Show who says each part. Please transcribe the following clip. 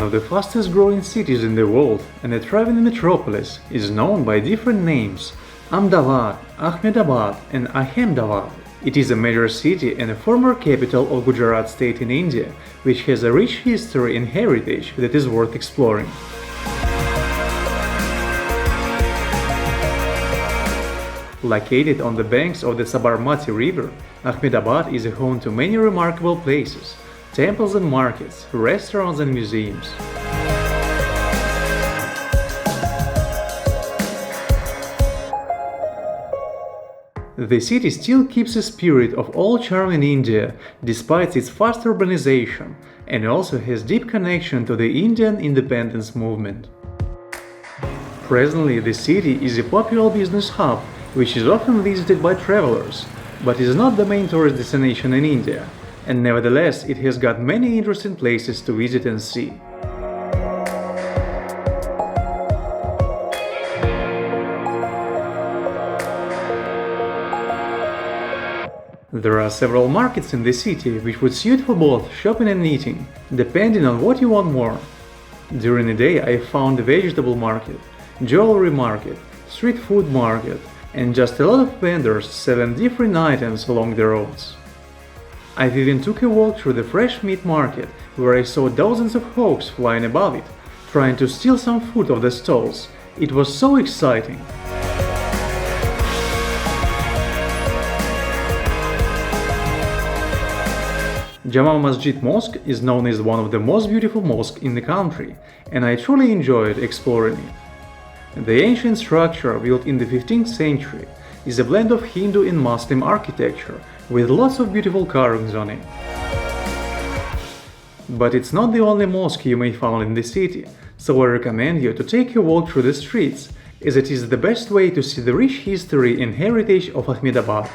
Speaker 1: of the fastest growing cities in the world and a thriving metropolis, is known by different names: Amdavad, Ahmedabad and Ahemdavad. It is a major city and a former capital of Gujarat state in India, which has a rich history and heritage that is worth exploring. Located on the banks of the Sabarmati River, Ahmedabad is home to many remarkable places: temples and markets, restaurants and museums. The city still keeps the spirit of old charm in India, despite its fast urbanization, and also has deep connection to the Indian independence movement. Presently, the city is a popular business hub, which is often visited by travelers, but is not the main tourist destination in India, and nevertheless it has got many interesting places to visit and see. There are several markets in the city which would suit for both shopping and eating, depending on what you want more. During the day I found a vegetable market, jewelry market, street food market, and just a lot of vendors selling different items along the roads. I even took a walk through the fresh meat market, where I saw dozens of hawks flying above it, trying to steal some food off the stalls. It was so exciting. Jama Masjid Mosque is known as one of the most beautiful mosques in the country, and I truly enjoyed exploring it. The ancient structure, built in the 15th century, is a blend of Hindu and Muslim architecture with lots of beautiful carvings on it. But it's not the only mosque you may find in the city, so I recommend you to take a walk through the streets, as it is the best way to see the rich history and heritage of Ahmedabad.